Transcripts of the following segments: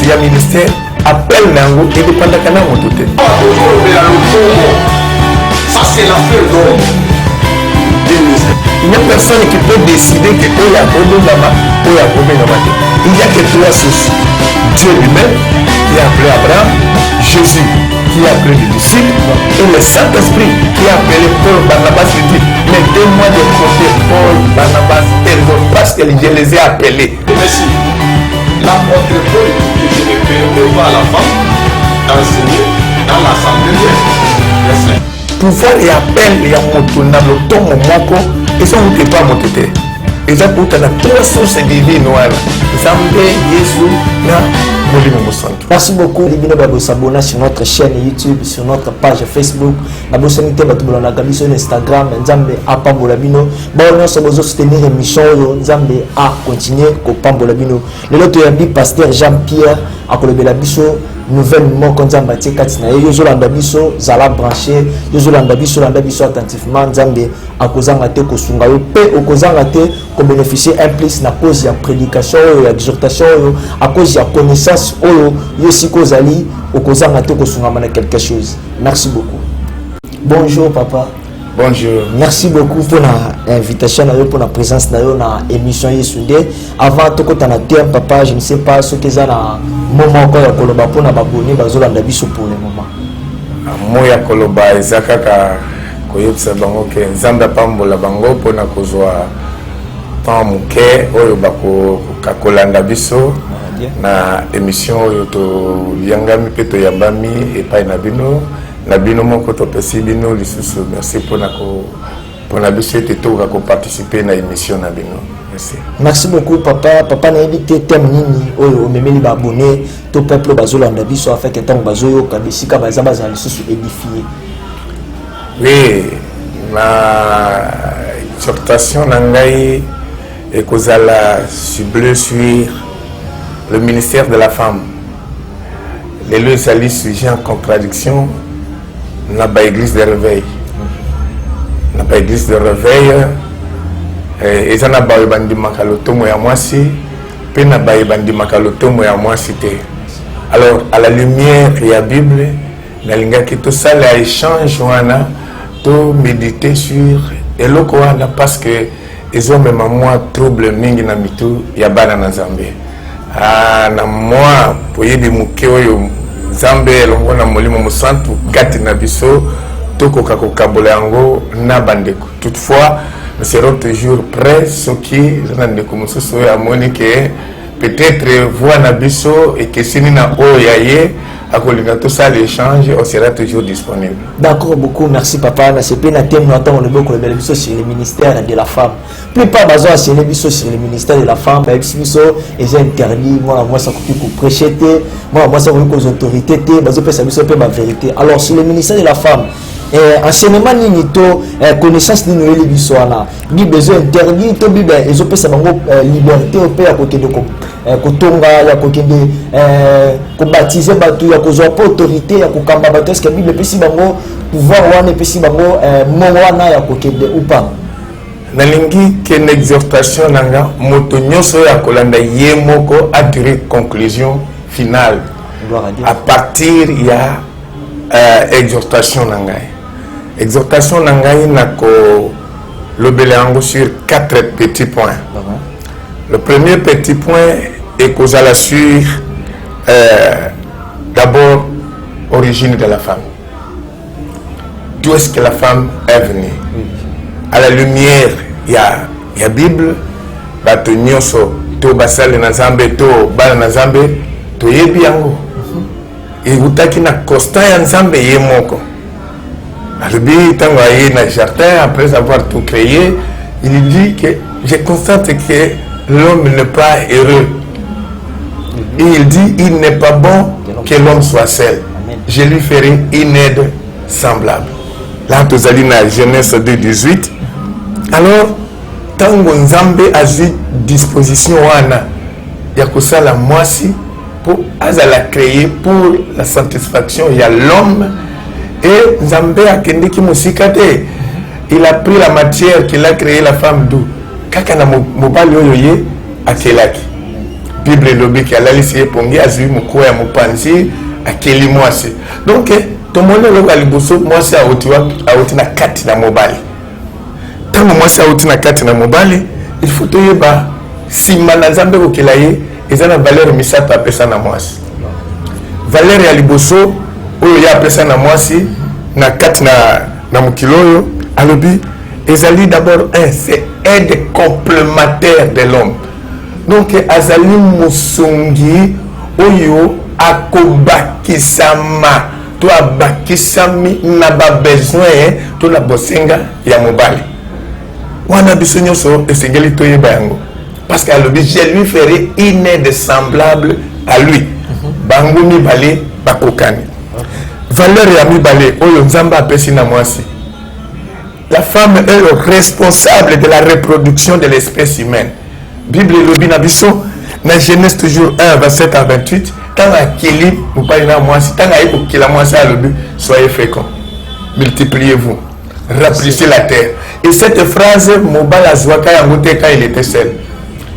y a ministère appelle nango et dépend de canal mototé. Ça c'est la feu d'homme. Il n'y a personne qui peut décider que il y a problème là-bas, il y a problème là-bas. Il n'y a que trois sources. Dieu lui-même qui a appelé Abraham, Jésus qui a appelé les disciples et le Saint-Esprit qui a appelé Paul, Barnabas et dit mettez-moi de côté Paul, Barnabas et l'autre parce que je les ai appelés. Merci. L'apôtre Paul dit que je ne permets pas à la femme d'enseigner dans l'assemblée de Dieu. Pouvoir et appel et à moto na le temps moko et ça on ne peut pas mototer. Et ça pour la trois sources divines voilà. Zambé Yesu na Molimo Mosantu. Merci beaucoup Libino Babo s'abonner sur notre chaîne YouTube, sur notre page Facebook. Babo s'invite batubula na gabi sur Instagram Nzambe apambola bino. Bon on se besoin soutenir émission Nzambe a continuer ko pambola bino. Le loto ya bi pasteur Jean-Pierre akolobela biso nouvelle moko Nzambe atikati na yo zolanda biso zala branché yo zolanda biso attentivement Nzambe akozanga te kosunga yo pe okozanga te ko bénéficier un plus na cause ya prédication ya exhortation à cause ya connaissance yo sikozali okozanga te kosunga na quelque chose. Merci beaucoup. Bonjour papa. Bonjour. Merci beaucoup pour l'invitation, pour la présence dans la émission Yesundé. Avant tout quand on a terme papa, je ne sais pas ce que ça na moment encore ya koloba pour na baboni bazolanda biso pour le moment. Moya koloba ezakaka koyebisa bango ke Nzambe apambola bango pona kozwa temps muke oyo bako kakolanda biso na émission oyo to liangami pe to yambami epai na bino. Nabino moko topesi bino lisusu merci pour na biso ete toka ko participer na émission na bino. Merci. Merci beaucoup papa. Papa na évité thème nini oyo omemeli ba abonné to peuple bazolanda biso afin que tant bazoyo kabisika bazaba za lisusu édifier. Oui, ma exhortation nangai et kozala ciblée sur le ministère de la femme. Les lieux salis sujets en contradiction. N'a pas église de réveil. N'a pas église de réveil. Et ça n'a pas bandi makaloto moya mwasi. Pe n'a pas bandi makaloto moya mwasi te. Alors à la lumière de la Bible, na linga ki tout ça la échange wana to méditer sur eloko wana parce que ils ont même moi trouble mingi na mitu ya bana na Nzambe. Ah na moi poye de muke oyo Nzambe elongo na Molimo Mosantu kati na biso tokoka kokabola yango na bandeko. Toutefois, nous serons toujours prêts ce qui ndeko mosusu ya monique peut-être voir na biso et que sini na oyaye akolinga tout ça l'échange on sera toujours disponible. D'accord, beaucoup merci papa. Na c'est na thème n'attend le beaucoup le biso sur le ministère de la femme. Plus pas besoin sur le biso sur le ministère de la femme, ba biso est interdit moi ça ko prêcher té, moi ça ko aux autorités té, bazo pesa biso pe ma vérité. Alors sur le ministère de la femme enseignement nini to connaissance nini eli biso wana ni besoin interdit to bible ezo pesa bango liberté pe ya côté de kotonga ya côté de ko baptiser batu ya kozwa autorité ya kokamba batu est-ce que bible pesi bango pouvoir wana pesi bango mongo wana ya côté de ou pas nalingi que l'exhortation nanga moto nyonso ya kolanda ye moko a tiré conclusion finale à partir ya exhortation nanga. Exhortation nangai nako lobelango sur 4 petits points. Le premier petit point est causal sur d'abord origine de la femme. D'où est-ce que la femme est venue? À la lumière, il y a Bible, bato nyonso to basale na Nzambe to bala na Nzambe to yebi yango. Et utaki na constant ya Nzambe ye moko. Albi tango aye na jardin après avoir tout créé, il dit que je constate que l'homme n'est pas heureux. Et il dit il n'est pas bon que l'homme soit seul. Je lui ferai une aide semblable. Là tu allez na Genèse 2:18. Alors tango Nzambe a eu disposition wana ya kosala mwasi pour azala créer pour la satisfaction il y a l'homme. Et Nzambe a kendeki musikate. Il a pris la matière qu'il a créé la femme d'où. Kaka na mobali oyoye akelaki. Bible lobi qui a la liste pongi azui moko ya mopanzi akeli mwasi. Donc to mona lo aliboso mwasi auti na kati na mobali. Tango mwasi auti na kati na mobali, il faut to yeba sima na Nzambe ko kelaye ezana valeur misato apesa na mwasi. Valeur ya liboso oyo ya apesa na mwasi na kati na mukilo alobi ezali d'abord c'est aide complémentaire de l'homme. Donc azali musongi oyo akobakisama to abakisami na ba besoin to na bosenga ya mobali. Wana biso nyonso esengeli to yeba yango parce que alobi je lui ferai une aide semblable à lui. Bango mibale bakokani. Valeur ya mibale oyo Nzamba apesi na mwasi. La femme est responsable de la reproduction de l'espèce humaine. Bible lobi na biso na Genèse toujours 1 27 à 28 tant akili mopali na mwasi tant aiko kila mwasi alobi soyez féconds, multipliez-vous, remplissez la terre. Et cette phrase mobali azwaka yango te quand il était seul.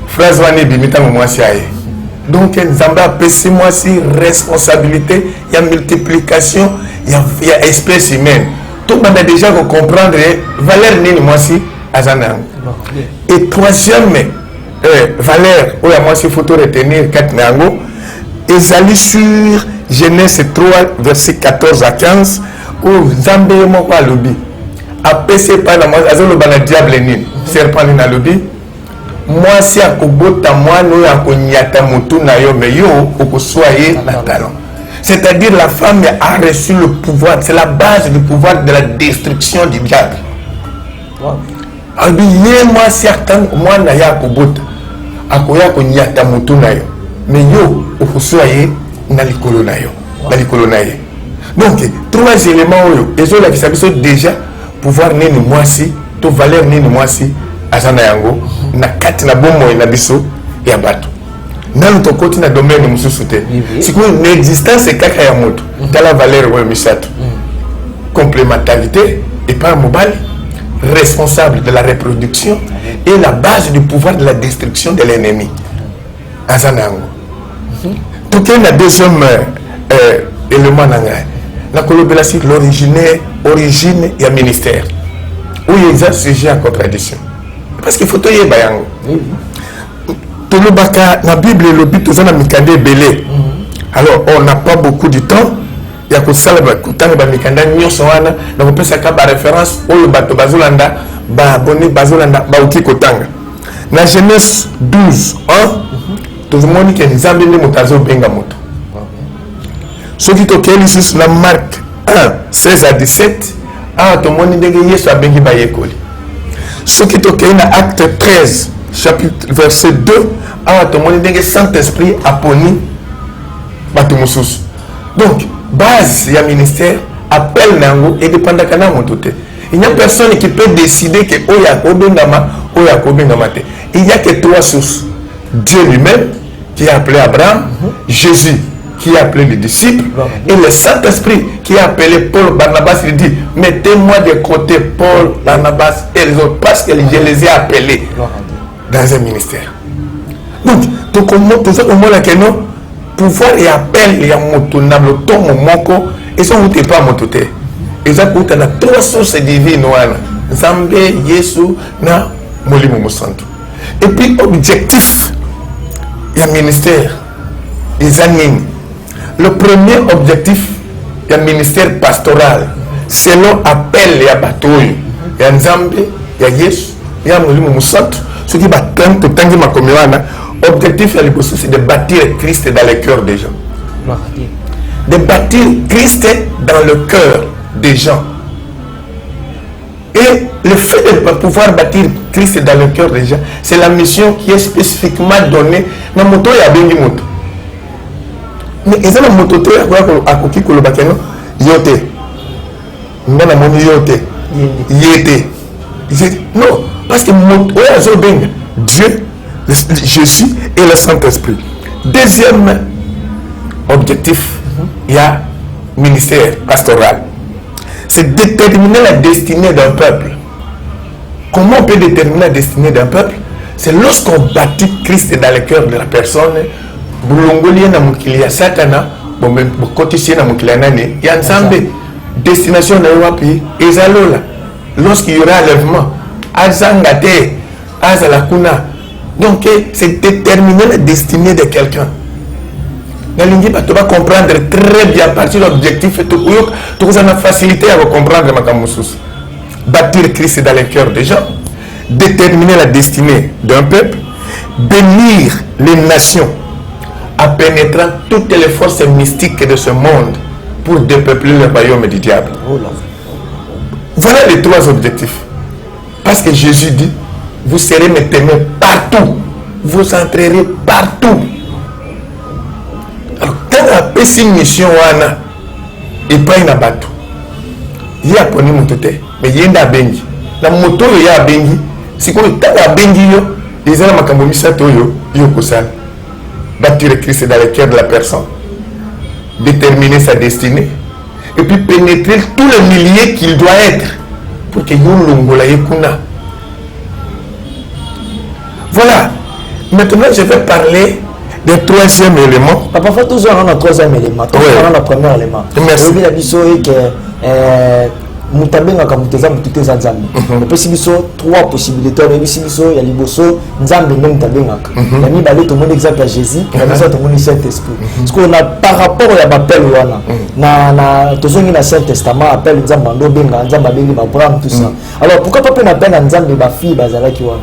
Phrase wana bimita mwasi aye. Donc Nzamba apesi mwasi responsabilité, il y a multiplication, il y a espèce humaine. Tout le monde a déjà comprendre valeur nini mwasi azana. Et troisième valeur où moi il faut retenir 4 nango ezali sur Genèse 3 verset 14 à 15 où Nzambe moko alobi apesi pa na mwasi azolo bana diable nini serpent ni alobi mwasi akobota mwana oyo akonyata mutu na yo mais yo okoswaye na talon. C'est-à-dire la femme a reçu le pouvoir, c'est la base du pouvoir de la destruction du diable. Alobi ye mwasi mwana ya akobota akoya konyata mutu na yo mais yo okoswaye na likolo na yo na likolo na ye. Donc 3 éléments oyo ezola ki sabiso déjà pouvoir nini mwasi to valeur nini mwasi azana yango na kati na bomo na biso ya bato nalo tokoti na domaine mususu te siku n'existence kaka ya moto tala valeur oyo misato complémentarité et pas mobile responsable de la reproduction et la base du pouvoir de la destruction de l'ennemi. Azanango. Donc il y a un deuxième élément dans la collaboration, l'origine et le ministère. Où il y a un sujet en contradiction. Parce qu'il faut tout y avoir. Tout le baka, la Bible et le but, tout ça, on a belé. Alors on n'a pas beaucoup de temps. Il y a que ça, on peut faire référence au bateau Bazolanda, abonné Bazolanda, Baouki Kotanga. Dans Genèse 12, 1, tout le monde qui est Nzambe ne motazo benga moto. Ce qui est ici dans Marc 1, 16 à 17, tout le monde est Yesu a bengi bayekoli. Ce qui est dans Acte 13, chapitre verset 2, tout le monde est Saint-Esprit a poni Batumoussous. Donc, base du ministère appelle Nango et dépendant de Namotote. Il n'y a personne qui peut décider que Oya Kobengama, Oya Kobengamate. Il n'y a que 3 sources. Dieu lui-même qui a appelé Abraham, Jésus qui a appelé les disciples, et le Saint-Esprit qui a appelé Paul, Barnabas. Il dit mettez-moi de côté Paul, Barnabas et les autres parce que je les ai appelés dans un ministère. Donc, tout ça, au moins, non. Pouvoir et appel et à motonable tomo moko et ça vous pas mototé et ça coûte na 3 sources divines wana Nzambe Yesu na Molimo Mosantu. Et puis objectif et ministère ezanini. Le premier objectif et ministère pastoral selon appel et batoyo ya Nzambe ya Yesu ya Molimo Mosantu ce qui va tant tangi makomiwana. Objectif c'est de bâtir Christ dans le cœur des gens. De bâtir Christ dans le cœur des gens. Et le fait de pouvoir bâtir Christ dans le cœur des gens, c'est la mission qui est spécifiquement donnée dans moto ya bengi moto. Mais ils ont moto to ya ko akoki ko lobakeno yote. Ngana moni yote. Yete. Non, parce que moto ya zo benga Dieu Jésus et le Saint-Esprit. Deuxième objectif, il y a ministère pastoral. C'est déterminer la destinée d'un peuple. Comment on peut déterminer la destinée d'un peuple? C'est lorsqu'on bâtit Christ dans le cœur de la personne, boulongoli na mukili ya satana, bokotisi na mukili ya nani, ya nzambe, destination na wapi, ezalola. Lorsqu'il y aura enlèvement, azangate, azalakuna. Donc, c'est déterminer la destinée de quelqu'un. Tu vas comprendre très bien à partir de l'objectif. Tu as la facilité à comprendre ma camouflage. Bâtir Christ dans le cœur des gens, déterminer la destinée d'un peuple, bénir les nations en pénétrant toutes les forces mystiques de ce monde pour dépeupler le royaume du diable. Voilà les trois objectifs. Parce que Jésus dit, vous serez mes témoins partout. Vous entrerez partout. Alors, quand on a une mission, il n'y a pas une bateau. Il y a pas une moto, mais il y a une bengi. La moto, il y a une bengi. Si on a une bengi, il y a un makamomisa toyo, il y a un bâtir Christ dans le cœur de la personne. Déterminer sa destinée. Et puis pénétrer tous les milliers qu'il doit être. Pour que nous l'ongola yekuna. Voilà. Maintenant, je vais parler du troisième élément. Papa, il faut toujours avoir un troisième élément. Toujours avoir un premier élément. Merci. Il y a des choses que mutabenga comme teza mututeza nzambe. Et puis si biso trois possibilités, mais si biso ya liboso nzambe même tabenga. Ya mi balé tout le monde exemple à Jésus, ya biso tout le monde Saint-Esprit. Parce qu'on a par rapport à l'appel wana na tozongi na Saint Testament appel nzambe ndo benga nzambe bengi ba Abraham tout ça. Alors pourquoi pas appel nzambe ba fille bazalaki wana?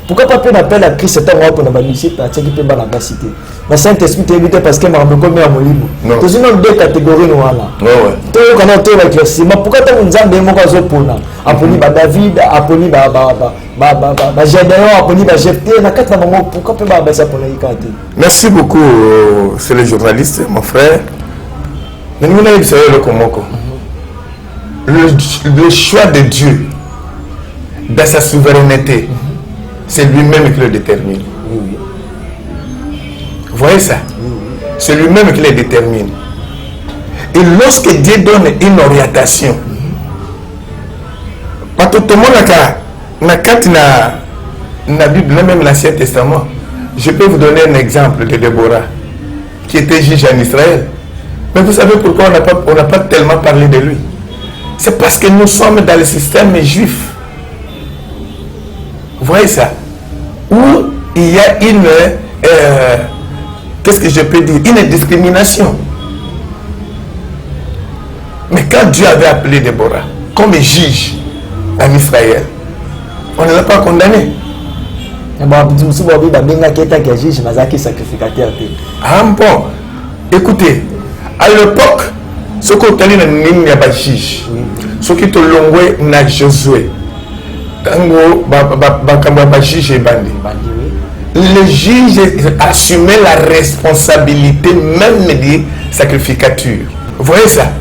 Pourquoi pas peut appeler à Christ c'est un pour la banissite à ce qui peut la cité. Le Saint-Esprit est évité parce que m'a comme à mon livre. Tous une deux catégories voilà. Ouais. Tout quand on te l'éclairci. Mais pourquoi tu nous avons des mots comme pona? Apponi ba David, apponi ba Gédéon, apponi ba Jephthé, na quatre moments pourquoi peut pas ça pour la carte. Merci beaucoup c'est le journaliste mon frère. Mais nous n'avons pas le komoko. Le choix de Dieu dans sa souveraineté. C'est lui-même qui le détermine. Oui. Vous voyez ça? Oui. C'est lui-même qui le détermine. Et lorsque Dieu donne une orientation, pas tout le monde a la Bible, même l'Ancien Testament. Je peux vous donner un exemple de Déborah, qui était juge en Israël. Mais vous savez pourquoi on n'a pas tellement parlé de lui? C'est parce que nous sommes dans le système juif. Vous voyez ça? Où il y a une, qu'est-ce que je peux dire? Une discrimination. Mais quand Dieu avait appelé Déborah comme juge en Israël, on ne l'a pas condamné. Ah bon, écoutez, à l'époque, ce qu'on a dit, il n'y a pas de juge. Ce qui te l'envoie, n'a Josué. Le juge assumait la responsabilité même des sacrificatures. Vous voyez ça?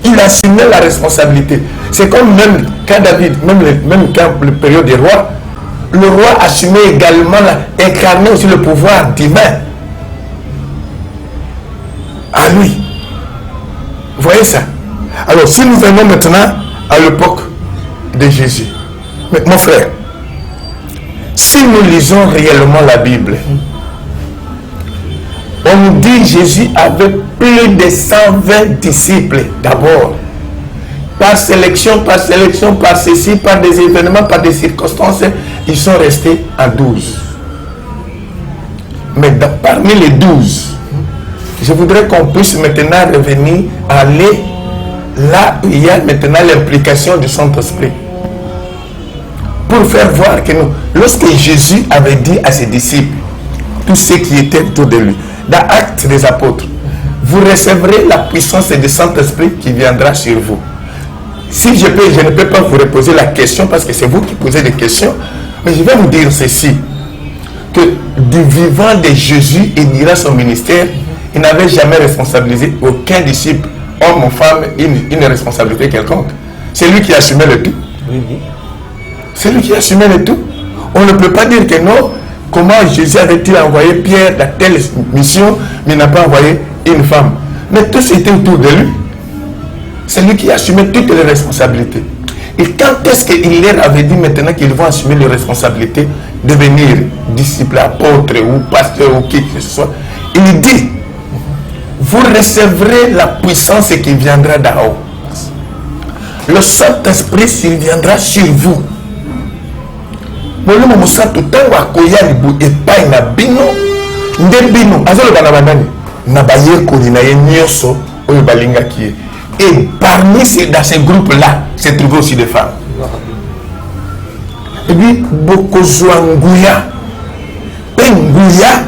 Il assumait la responsabilité. C'est comme même quand David, même quand le période des rois, le roi assumait également, incarnait aussi le pouvoir divin. À lui. Vous voyez ça? Alors si nous venons maintenant à l'époque de Jésus. Mais mon frère, si nous lisons réellement la Bible, on nous dit que Jésus avait plus de 120 disciples d'abord. Par sélection, par ceci, par des événements, par des circonstances, ils sont restés à 12. Mais parmi les 12, je voudrais qu'on puisse maintenant revenir à aller là où il y a maintenant l'implication du Saint-Esprit. Pour faire voir que nous, lorsque Jésus avait dit à ses disciples, tous ceux qui étaient autour de lui, dans Actes des Apôtres, vous recevrez la puissance du Saint-Esprit qui viendra sur vous. Si je ne peux pas vous reposer la question parce que c'est vous qui posez des questions, mais je vais vous dire ceci, que du vivant de Jésus et durant son ministère, il n'avait jamais responsabilisé aucun disciple, homme ou femme, une responsabilité quelconque. C'est lui qui assumait le tout. C'est lui qui assumait le tout. On ne peut pas dire que non. Comment Jésus avait-il envoyé Pierre dans telle mission, mais n'a pas envoyé une femme? Mais tous étaient autour de lui. C'est lui qui assumait toutes les responsabilités. Et quand est-ce qu'il leur avait dit maintenant qu'ils vont assumer les responsabilités de devenir disciples, apôtres ou pasteurs ou qui que ce soit, il dit, vous recevrez la puissance qui viendra d'en haut. Le Saint-Esprit surviendra sur vous. Molimo musato tango akoya libu epai na bino nde bino azolo bana banani na bayekoli na ye nyonso oyo balingaki ye. Et parmi dans ces groupes-là, se trouvaient aussi des femmes. Et puis, beaucoup Nguya, Nguya,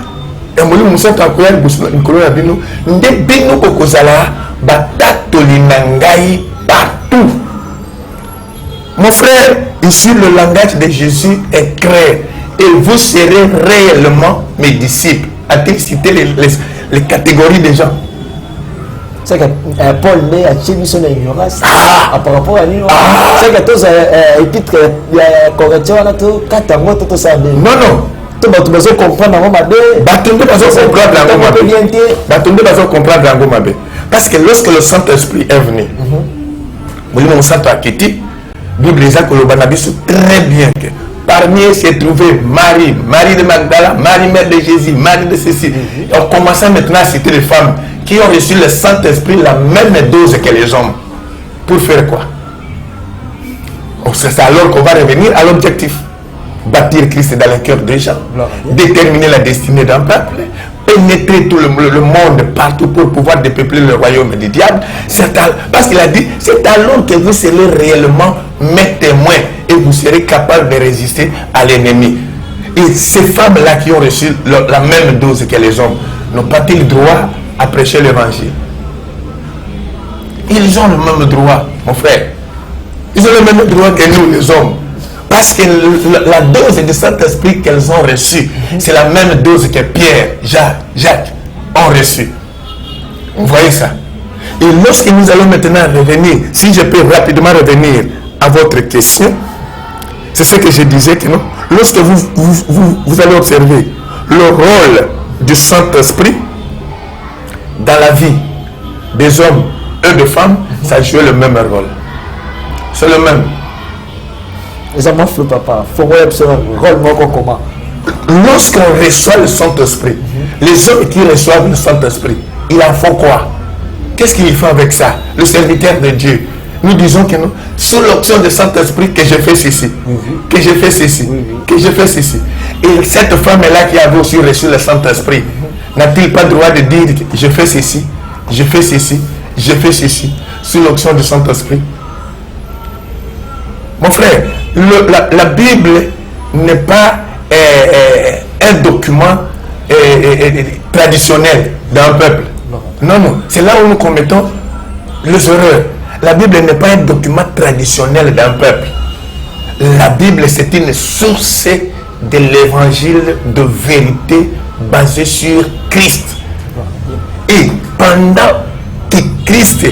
et moi, je suis akoya Nicolas Labino, nde bino kokozala batatoli nangai partout. Mon frère, ici le langage de Jésus est clair. Et vous serez réellement mes disciples. A-t-il cité les catégories des gens? C'est que Paul né a tué son ignorance par rapport à lui. C'est que tous épîtres corrections on a tout quatre mots tout ça. Non. Tout le monde comprendre en mode. Batunde bazo comprendre en mode. Parce que lorsque le Saint-Esprit est venu, mon Saint Akiti, Bible les a kolobanabisu très bien que parmi eux s'est trouvé Marie de Magdala, Marie mère de Jésus, Marie de ceci. On commence maintenant à citer les femmes qui ont reçu le Saint-Esprit la même dose que les hommes. Pour faire quoi? C'est alors qu'on va revenir à l'objectif. Bâtir Christ dans le cœur des gens. Déterminer la destinée d'un peuple. Pénétrer tout le monde partout pour pouvoir dépeupler le royaume du diable. Parce qu'il a dit, c'est alors que vous serez réellement mes témoins et vous serez capable de résister à l'ennemi. Et ces femmes-là qui ont reçu la même dose que les hommes, n'ont pas-ils droit à prêcher l'évangile? Ils ont le même droit, mon frère. Ils ont le même droit que nous, les hommes. Parce que la dose du Saint-Esprit qu'elles ont reçue, c'est la même dose que Pierre, Jacques ont reçue. Vous voyez ça? Et lorsque nous allons maintenant revenir, si je peux rapidement revenir à votre question, c'est ce que je disais que non. Lorsque vous allez observer le rôle du Saint-Esprit dans la vie des hommes et des femmes, ça joue le même rôle. C'est le même. Les hommes font papa. Faut voir le rôle comment. Lorsqu'on reçoit le Saint-Esprit, les hommes qui reçoivent le Saint-Esprit, ils en font quoi? Qu'est-ce qu'ils font avec ça? Le serviteur de Dieu. Nous disons que nous, sous l'option du Saint-Esprit, que je fais ceci, que je fais ceci, que je fais ceci. Et cette femme-là qui avait aussi reçu le Saint-Esprit, n'a-t-il pas le droit de dire que je fais ceci, je fais ceci, je fais ceci, sous l'option du Saint-Esprit? Mon frère, la Bible n'est pas un document traditionnel d'un peuple. Non. C'est là où nous commettons les erreurs. La Bible n'est pas un document traditionnel d'un peuple. La Bible, c'est une source de l'évangile de vérité basée sur Christ. Et pendant que Christ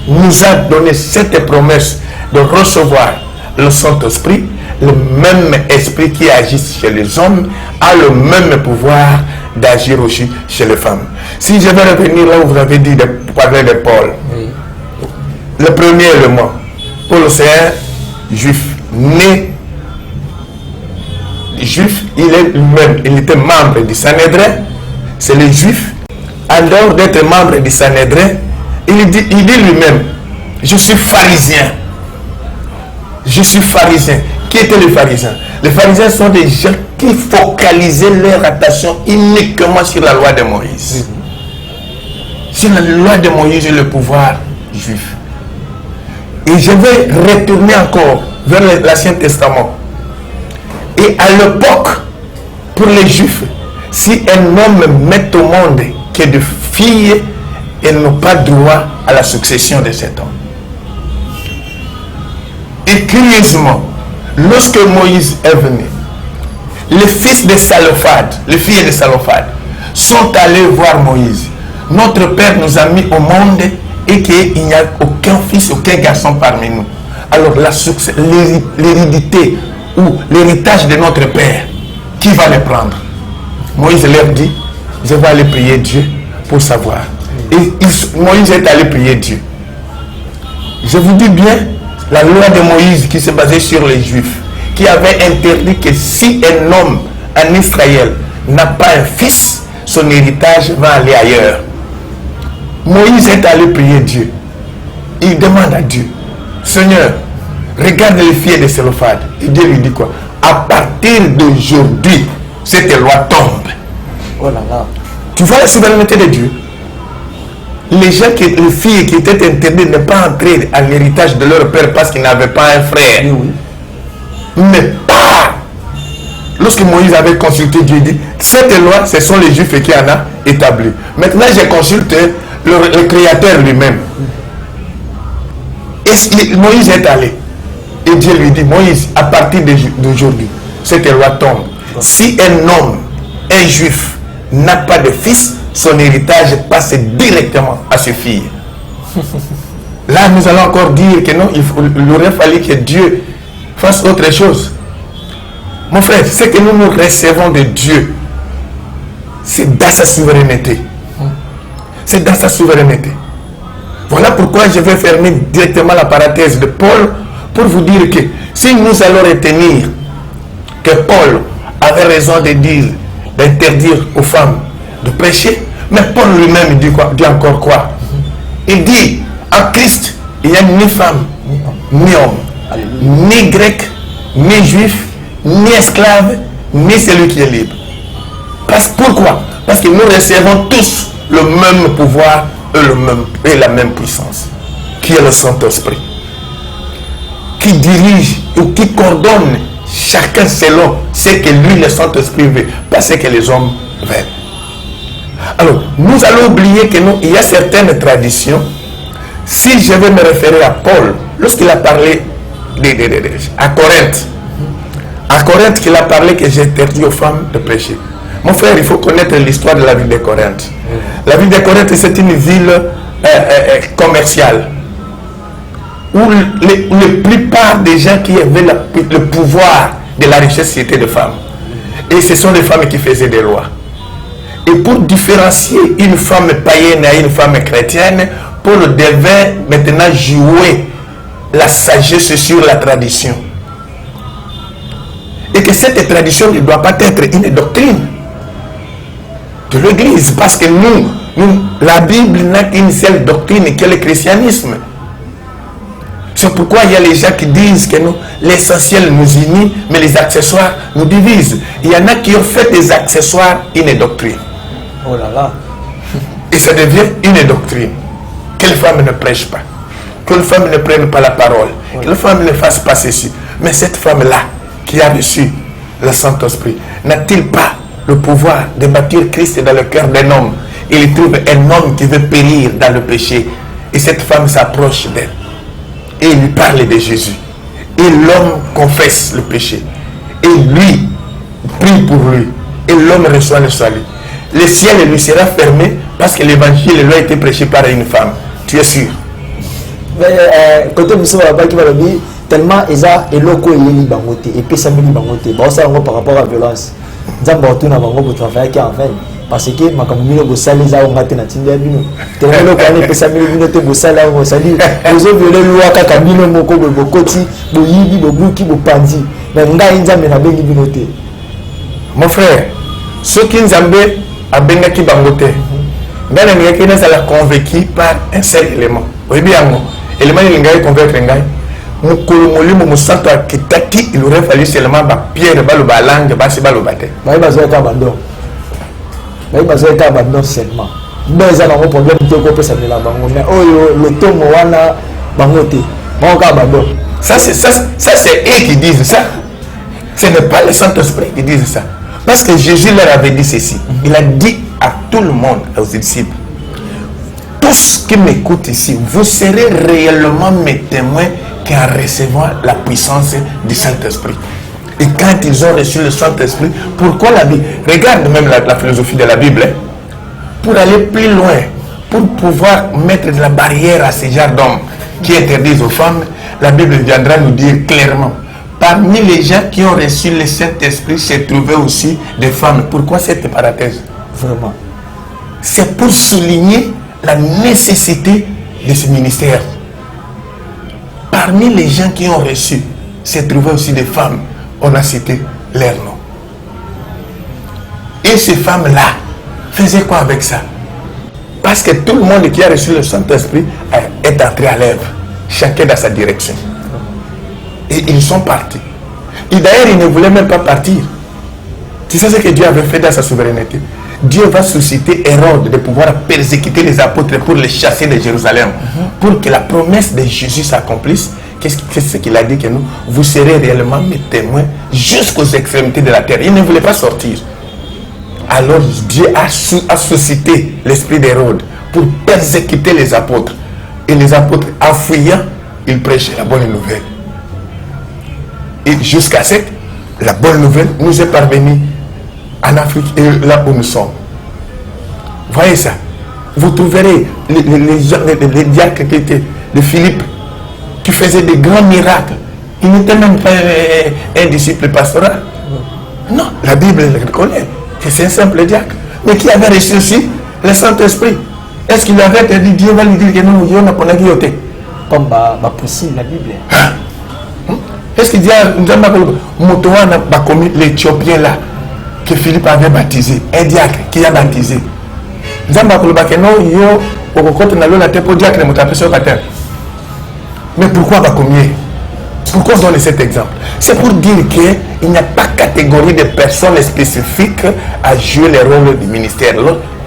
nous a donné cette promesse de recevoir le Saint-Esprit, le même esprit qui agit chez les hommes a le même pouvoir d'agir aussi chez les femmes. Si je vais revenir là où vous avez dit de parler de Paul, le premier élément, Paul c'est un juif, né juif, il est lui-même, il était membre du Sanhédrin, c'est le juif, en dehors d'être membre du Sanhédrin, il dit lui-même, je suis pharisien. Je suis pharisien. Qui étaient les pharisiens? Les pharisiens sont des gens qui focalisaient leur attention uniquement sur la loi de Moïse. Sur la loi de Moïse et le pouvoir juif. Et je vais retourner encore vers l'Ancien Testament. Et à l'époque, pour les Juifs, si un homme met au monde que de filles, elles n'ont pas droit à la succession de cet homme. Et curieusement, lorsque Moïse est venu, les fils de Salophaad, les filles de Salophaad, sont allés voir Moïse. Notre père nous a mis au monde et qu'il n'y a aucun fils, aucun garçon parmi nous. Alors l'hérédité ou l'héritage de notre père, qui va le prendre? Moïse leur dit, je vais aller prier Dieu pour savoir. Et Moïse est allé prier Dieu. Je vous dis bien, La loi de Moïse qui se basait sur les Juifs, qui avait interdit que si un homme en Israël n'a pas un fils, son héritage va aller ailleurs. Moïse est allé prier Dieu. Il demande à Dieu, Seigneur, regarde les filles de Sélophade. Et Dieu lui dit quoi? À partir d'aujourd'hui, cette loi tombe. Oh là là. Tu vois la souveraineté de Dieu? Les filles qui étaient interdites de ne pas entrer à l'héritage de leur père parce qu'ils n'avaient pas un frère. Oui, oui. Mais pas. Lorsque Moïse avait consulté Dieu, il dit, cette loi, ce sont les Juifs qui en ont établi. Maintenant, j'ai consulté le Créateur lui-même. Et Moïse est allé. Et Dieu lui dit, Moïse, à partir d'aujourd'hui, cette loi tombe. Si un homme, un juif, n'a pas de fils, son héritage passe directement à ses filles. Là, nous allons encore dire que non, il aurait fallu que Dieu fasse autre chose. Mon frère, ce que nous recevons de Dieu, c'est dans sa souveraineté. C'est dans sa souveraineté. Voilà pourquoi je vais fermer directement la parenthèse de Paul pour vous dire que si nous allons retenir que Paul avait raison de dire, d'interdire aux femmes de prêcher, mais Paul lui-même dit encore quoi? Il dit, en Christ, il n'y a ni femme, ni homme, ni grec, ni juif, ni esclave, ni celui qui est libre. Pourquoi? Parce que nous recevons tous le même pouvoir et la même puissance, qui est le Saint-Esprit, qui dirige ou qui coordonne chacun selon ce que lui, le Saint-Esprit, veut, pas ce que les hommes veulent. Alors, nous allons oublier que il y a certaines traditions. Si je vais me référer à Paul, lorsqu'il a parlé à Corinthe, qu'il a parlé que j'ai interdit aux femmes de prêcher. Mon frère, il faut connaître l'histoire de la ville de Corinthe. La ville de Corinthe, c'est une ville commerciale où la plupart des gens qui avaient le pouvoir de la richesse étaient des femmes. Et ce sont les femmes qui faisaient des lois. Et pour différencier une femme païenne à une femme chrétienne, Paul devait maintenant jouer la sagesse sur la tradition. Et que cette tradition ne doit pas être une doctrine de l'Église. Parce que la Bible n'a qu'une seule doctrine qui est le christianisme. C'est pourquoi il y a les gens qui disent que l'essentiel nous unit, mais les accessoires nous divisent. Il y en a qui ont fait des accessoires une doctrine. Oh là là. Et ça devient une doctrine. Que les femmes ne prêchent pas. Que les femmes ne prennent pas la parole. Que les femmes ne fassent pas ceci. Mais cette femme-là, qui a reçu le Saint-Esprit, n'a-t-il pas le pouvoir de bâtir Christ dans le cœur d'un homme? Il trouve un homme qui veut périr dans le péché. Et cette femme s'approche d'elle. Et il lui parle de Jésus. Et l'homme confesse le péché. Et lui prie pour lui. Et l'homme reçoit le salut. Le ciel lui sera fermé parce que l'évangile lui a été prêché par une femme. Tu es sûr? Côté vous savez qui va le dire tellement eza eloko yeli bangote et puis ça mili bangote. Bah ça par rapport à la violence. Nzamba otuna bango pour travailler qui en vain parce que makamumilo go saliza on ngate na tindia bino. Tellement ko ane pesa mili bino te go sala on sali. Vous avez violé loi kaka bino moko bo koti bo yibi bo buki bo pandi. Mais ngai nzambe na bengi bino te. Mon frère, ceux qui nzambe a bengaki bangote. Ngana ngaki na sala convaincu par un seul élément. Oui bien élément il ngai convaincre ngai. Il aurait fallu seulement pierre baloba langue basi baloba te. Bah il va abandon. Bah il va abandon seulement. Mais ça n'a pas problème de couper ça de la bango. Mais oh le tomo wana bangote. Bon abandon. Ça c'est eux qui disent ça. Ce n'est pas le Saint-Esprit qui disent ça. Parce que Jésus leur avait dit ceci. Il a dit à tout le monde, aux disciples, tous qui m'écoutent ici, vous serez réellement mes témoins qu'en recevant la puissance du Saint-Esprit. Et quand ils ont reçu le Saint-Esprit, pourquoi la Bible? Regarde même la philosophie de la Bible. Pour aller plus loin, pour pouvoir mettre de la barrière à ces genre d'hommes qui interdisent aux femmes, la Bible viendra nous dire clairement. Parmi les gens qui ont reçu le Saint-Esprit, se trouvaient aussi des femmes. Pourquoi cette parenthèse? Vraiment. C'est pour souligner la nécessité de ce ministère. parmi les gens qui ont reçu, s'est trouvé aussi des femmes. On a cité leurs noms. Et ces femmes-là faisaient quoi avec ça? Parce que tout le monde qui a reçu le Saint-Esprit est entré à l'œuvre, chacun dans sa direction. Et ils sont partis. Et d'ailleurs, ils ne voulaient même pas partir. C'est ça ce que Dieu avait fait dans sa souveraineté. Dieu va susciter Hérode de pouvoir persécuter les apôtres pour les chasser de Jérusalem. Pour que la promesse de Jésus s'accomplisse. Qu'est-ce qu'il a dit que nous? Vous serez réellement mes témoins jusqu'aux extrémités de la terre. Il ne voulait pas sortir. Alors Dieu a suscité l'esprit d'Hérode pour persécuter les apôtres. Et les apôtres, en fuyant, ils prêchaient la bonne nouvelle. Et jusqu'à ce que la bonne nouvelle nous est parvenue en Afrique et là où nous sommes. Voyez ça. Vous trouverez les diacres qui étaient de Philippe, qui faisaient des grands miracles. Il n'était même pas un disciple pastoral. Non, la Bible le connaît. C'est un simple diacre. Mais qui avait reçu aussi le Saint-Esprit. Est-ce qu'il avait dit, Dieu va lui dire que nous, on n'a pas guilloté? Comme possible la Bible. Est-ce qu'il dit à Moutouana commis l'Éthiopien là, que Philippe avait baptisé, un diacre qui a baptisé? Mais pourquoi pourquoi donner cet exemple? C'est pour dire qu'il n'y a pas catégorie de personnes spécifiques à jouer le rôle du ministère.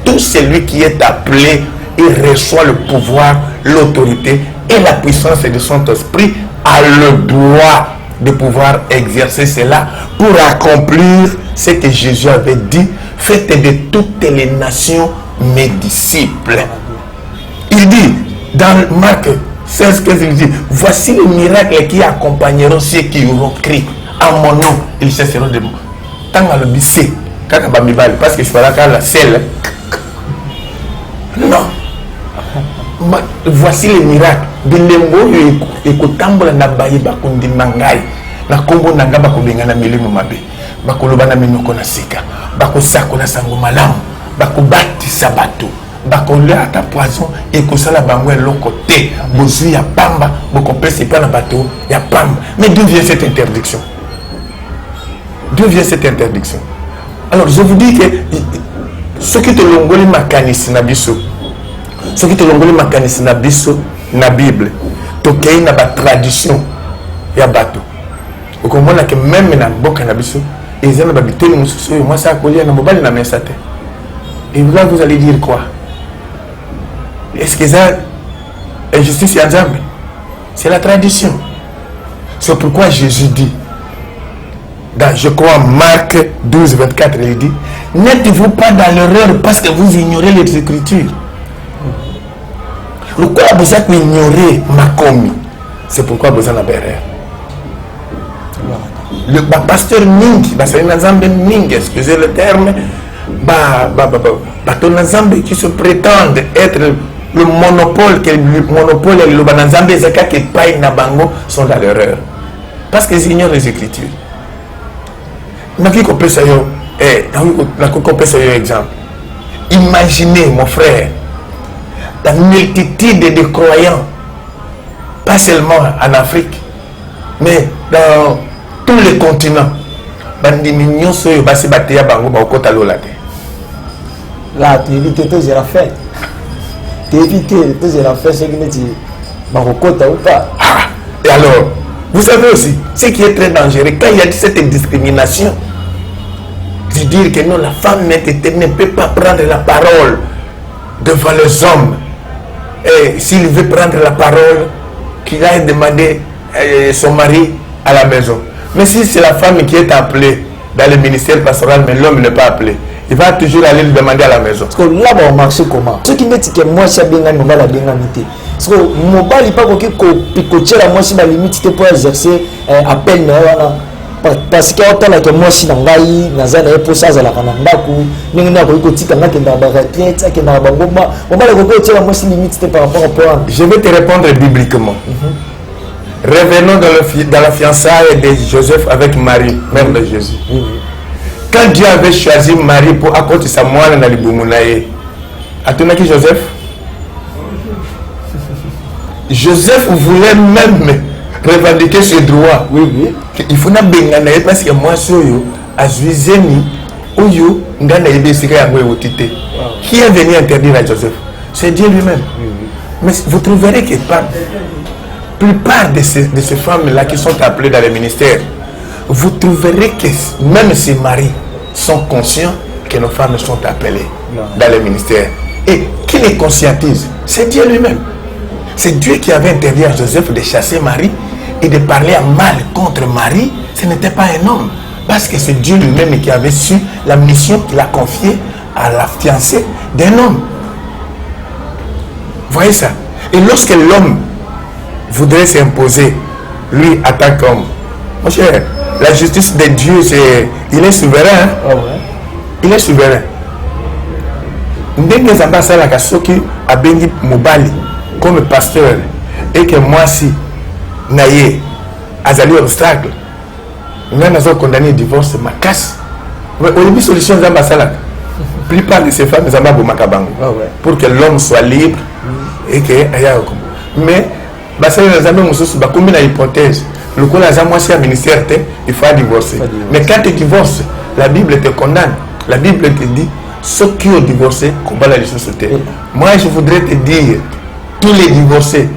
Tout celui qui est appelé, il reçoit le pouvoir, l'autorité et la puissance de son esprit a le droit de pouvoir exercer cela pour accomplir ce que Jésus avait dit: faites de toutes les nations mes disciples. Il dit dans Marc 16, il dit: voici les miracles qui accompagneront ceux qui auront crié en mon nom, ils cesseront de moi. Tant à le bisser, parce que c'est là la selle. Non. Voici les miracles. Bilembo ekotambola na baye bakundi mangai na kombo nanga bakobenga na milimo mabe bakoloba na minoko na sika bakosako na sango malamu bakobatisa bato bakolia ata poison ekosala bango eloko te bozwi ya pamba bokopesa pa na bato ya pamba. Mais d'où vient cette interdiction? D'où vient cette interdiction? Alors je vous dis que ce qui te longoli makanisi na biso, ce qui te longoli makanisi na biso na Bible, tokei na ba tradition ya bato. Okomona que même na mboka na biso, ezana ba biteli mususu moi ça kolia na mobali na mesate. Et là vous allez dire quoi? Est-ce que ça injustice ya Nzambe? C'est la tradition. C'est pourquoi Jésus dit dans, je crois, Marc 12, 24, il dit: n'êtes-vous pas dans l'erreur parce que vous ignorez les Écritures? Pourquoi vous avez ignoré ma commis? C'est pourquoi vous en avez erreur. Le pasteur Ning, excusez le terme, qui se prétendent être le monopole, que le monopole et le Banazambe Zaka qui paye Nabango sont dans l'erreur. Parce qu'ils ignorent les Écritures. Exemple. Imaginez, mon frère, la multitude de croyants, pas seulement en Afrique, mais dans tous les continents. Là, tu évites tous les affaires. Tu évites tous les affaires, c'est que tu Marocota ou pas. Et alors, vous savez aussi, ce qui est très dangereux, quand il y a cette discrimination, de dire que non, la femme ne peut pas prendre la parole devant les hommes. Et s'il veut prendre la parole, qu'il aille demander son mari à la maison. Mais si c'est la femme qui est appelée dans le ministère pastoral, mais l'homme n'est pas appelé, il va toujours aller lui demander à la maison. Parce que là, on marche comment? Ce qui me dit que moi, je suis bien, on va la bien inviter. Parce que mon bal, il pas que la moi, si la limite, tu peux exercer à peine. Parce que que moi, si dans Gaï, Nazana et pour ça, la Kanambaku, Nina Rokoti, Kanaka, Retraite, Kanaba, on va le retirer moi, si limite, par rapport au point. Je vais te répondre bibliquement. Revenons dans la fiançaille de Joseph avec Marie, mère de Jésus. Quand Dieu avait choisi Marie pour accomplir sa moelle dans le Boumounaï, a-t-il Joseph? Joseph voulait même revendiquer ses droits. Oui. Il faut n'abengana parce que moi soyo azuizeni oyo ngana ebesika yango eotite. Qui est venu interdire à Joseph? C'est Dieu lui-même. Mais vous trouverez que la plupart de ces femmes-là qui sont appelées dans le ministère, vous trouverez que même ces maris sont conscients que nos femmes sont appelées dans le ministère. Et qui les conscientise? C'est Dieu lui-même. C'est Dieu qui avait interdit à Joseph de chasser Marie et de parler à mal contre Marie. Ce n'était pas un homme. Parce que c'est Dieu lui-même qui avait su la mission qu'il a confiée à la fiancée d'un homme. Vous voyez ça? Et lorsque l'homme voudrait s'imposer, lui, en tant qu'homme, mon cher, la justice de Dieu, il est souverain. Ah ouais. Il est souverain. Ndenge zamba sala kasoki abengi mobali comme pasteur et que moi si naye azali obstacle nga nazo condamné divorce ma casse. Au début solution zamba sala. Plupart de ces femmes zamba bomaka bango pour que l'homme soit libre et que aya comme. Mais basala zamba mususu ba combien hypothèse le coup la moi si un ministère il faut divorcer. Mais quand tu divorces, la Bible te condamne. La Bible te dit ceux qui ont divorcé combattent la société. Moi je voudrais te dire tous les divorcés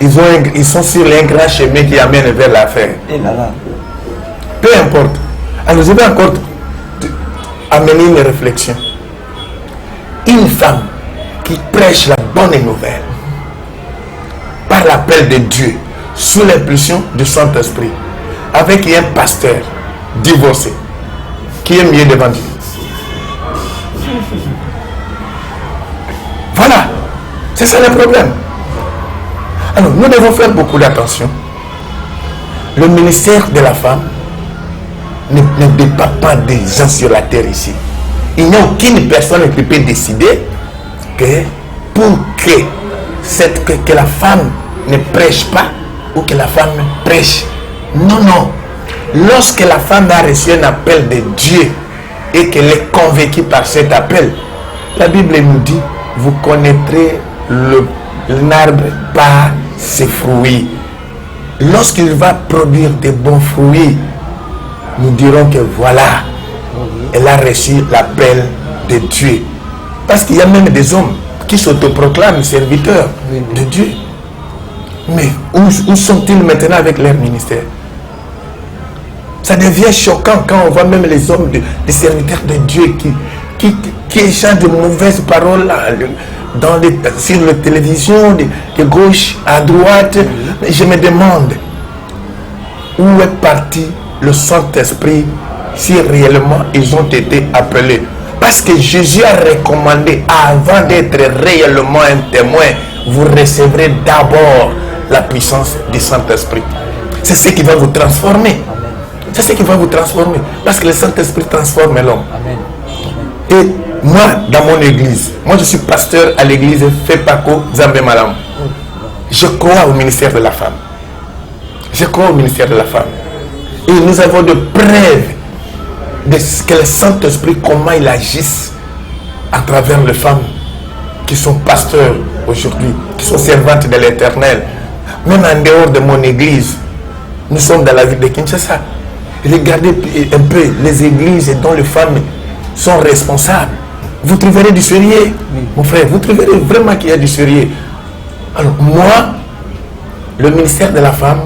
ils sont sur un grand chemin qui amène vers l'affaire. Peu importe. Alors je vais encore amener une réflexion. Une femme qui prêche la bonne nouvelle par l'appel de Dieu sous l'impulsion du Saint-Esprit avec un pasteur divorcé qui est mieux devant Dieu. Voilà, c'est ça le problème. Alors nous devons faire beaucoup d'attention. Le ministère de la femme ne dépend pas des gens sur la terre ici. Il n'y a aucune personne qui peut décider que pour que la femme ne prêche pas ou que la femme prêche. Non. Lorsque la femme a reçu un appel de Dieu et qu'elle est convaincue par cet appel, la Bible nous dit, vous connaîtrez l'arbre par ses fruits. Lorsqu'il va produire de bons fruits, nous dirons que voilà, elle a reçu l'appel de Dieu. Parce qu'il y a même des hommes qui s'autoproclament serviteurs de Dieu. Mais où sont-ils maintenant avec leur ministère? Ça devient choquant quand on voit même les hommes, des serviteurs de Dieu qui échangent de mauvaises paroles sur la télévision, de gauche à droite. Mais je me demande, où est parti le Saint-Esprit si réellement ils ont été appelés? Parce que Jésus a recommandé, avant d'être réellement un témoin, vous recevrez d'abord la puissance du Saint-Esprit. C'est ce qui va vous transformer. C'est ce qui va vous transformer. Parce que le Saint-Esprit transforme l'homme. Et moi, dans mon église, moi je suis pasteur à l'église Fepako Zambé Malam. Je crois au ministère de la femme. Je crois au ministère de la femme. Et nous avons de preuves de ce que le Saint-Esprit, comment il agisse à travers les femmes qui sont pasteurs aujourd'hui, qui sont servantes de l'Éternel. Même en dehors de mon église, nous sommes dans la ville de Kinshasa. Regardez un peu les églises dont les femmes sont responsables. Vous trouverez du sérieux, mon frère. Vous trouverez vraiment qu'il y a du sérieux. Alors moi, le ministère de la femme,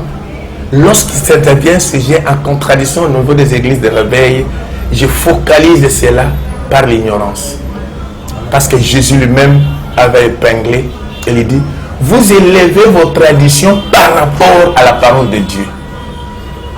lorsqu'il s'intervient, sujet en contradiction au niveau des églises de réveil, je focalise cela par l'ignorance. Parce que Jésus lui-même avait épinglé, il dit, vous élevez vos traditions par rapport à la parole de Dieu.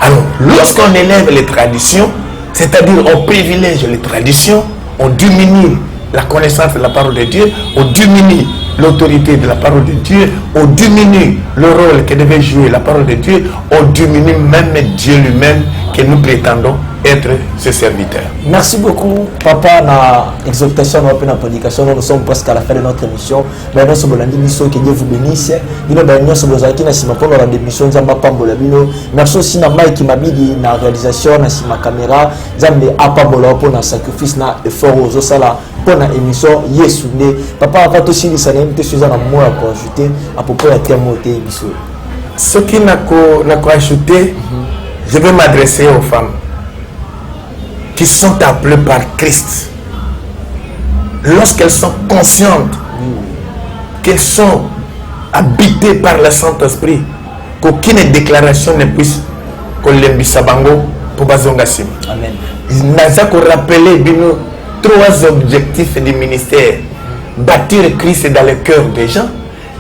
Alors, lorsqu'on élève les traditions, c'est-à-dire on privilège les traditions, on diminue la connaissance de la parole de Dieu, on diminue l'autorité de la parole de Dieu, on diminue le rôle que devait jouer la parole de Dieu, on diminue même Dieu lui-même que nous prétendons être ses serviteurs. Merci beaucoup, papa, na exhortation, na prédication. Nous sommes presque à la fin de notre émission. Maintenant, nous sommes que Dieu vous bénisse. Nous sommes pour la démission. Merci aussi à Mike Mabidi, na réalisation, na ma caméra. Zambe Apambola pour na sacrifice, na effort aux osala pour la émission. Yesunde. Papa, va aussi les saluer. Nous sommes à moi pour ajouter à peu près à terme de l'émission. Ce qui n'a qu'à ajouter, je vais m'adresser aux femmes qui sont appelées par Christ. Lorsqu'elles sont conscientes qu'elles sont habitées par le Saint-Esprit, qu'aucune déclaration ne puisse kolembisa bango pour bazongasim. Amen. Naza ko rappeler bino 3 objectifs du ministère: bâtir Christ dans le cœur des gens,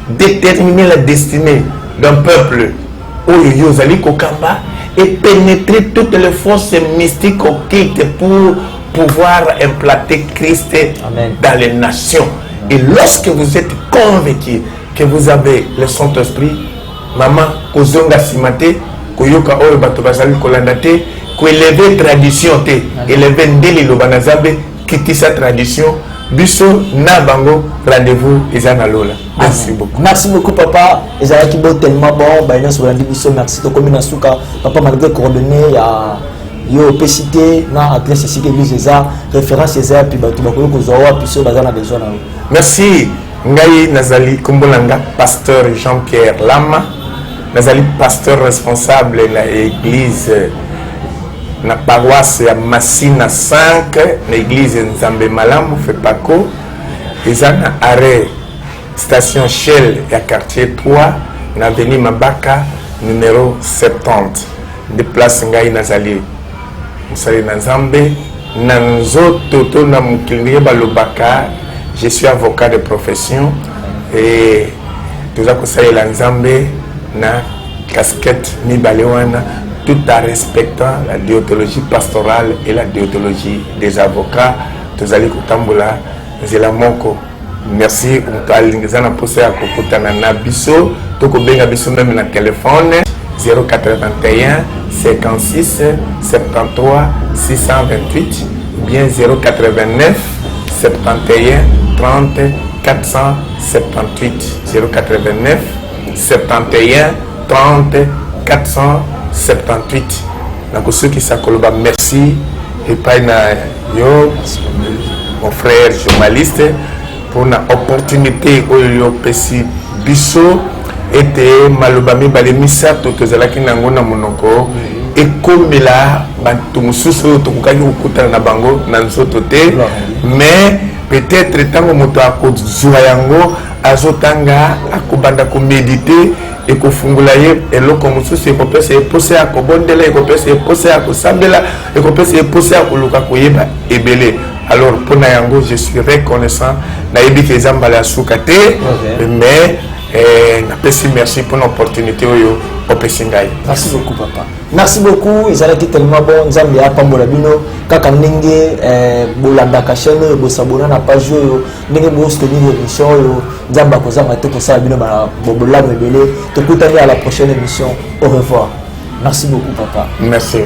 déterminer la destinée d'un peuple Oyo Zali Kokamba et pénétrer toutes les forces mystiques occultes pour pouvoir implanter Christ Amen. Dans les nations. Et lorsque vous êtes convaincu que vous avez le Saint-Esprit, maman, kozonga simate, koyoka oyo bato bazali kolandate, ko élever tradition te, élever ndeli lobanazambe, quitter sa tradition, biso na bango rendez-vous ezana lola. Merci beaucoup. Merci beaucoup papa. Ezala ki bo tellement bon, ba ina so landi biso merci to komi na suka papa malgré coordonnées ya yo PCT na adresse ici que l'église eza référence eza puis bato bakoyo kozoa biso bazana besoin na. Merci. Ngai nazali kombolanga pasteur Jean-Pierre Lama. Nazali pasteur responsable na église na paroisse ya Massina 5 na église Nzambe Malamu Fepako. Eza na arrêt station Shell ya quartier 3 na avenue Mabaka numéro 70. De place ngai nazali musali na Nzambe na nzoto to na mukili balobaka. Je suis avocat de profession et tout ça Nzambe na casquette Mibalewana, tout en respectant la déontologie pastorale et la déontologie des avocats. Tout allez Kutambula, Zela Moko. Merci, on t'a l'ingénieur posé à Kokutana Nabiso, Toko Benga Biso même na téléphone 081 56 73 628 bien 089 71 30 478 089 71 30 478. Donc ceux qui s'accordent, merci et pas yo mon frère journaliste pour une opportunité au yo pesi biso était malobami balemisa to tozalaki nango na monoko ekomela bantu mususu tokukaki kokutana na bango na nzoto te mais peut-être tango moto akozwa yango azotanga akobanda koméditer ekofungula ye eloko mosusu ekopesa epose ya kobondela ekopesa epose ya kosambela ekopesa epose ya koluka koyeba ebele. Alors pour na yango je suis reconnaissant nayebi ke ezambala ya suka te mais napesi merci pour l'opportunité oyo opesi ngai. Merci beaucoup papa. Merci beaucoup. Ezalaki tellement bon. Nzambe apambola bino kaka ndenge bolandaka chaîne oyo bosabona na page oyo ndenge bostenir émission oyo Nzambe akozanga te kosala bino bana bobolamu ebele. Tokutani à la prochaine émission. Au revoir. Merci beaucoup papa. Merci.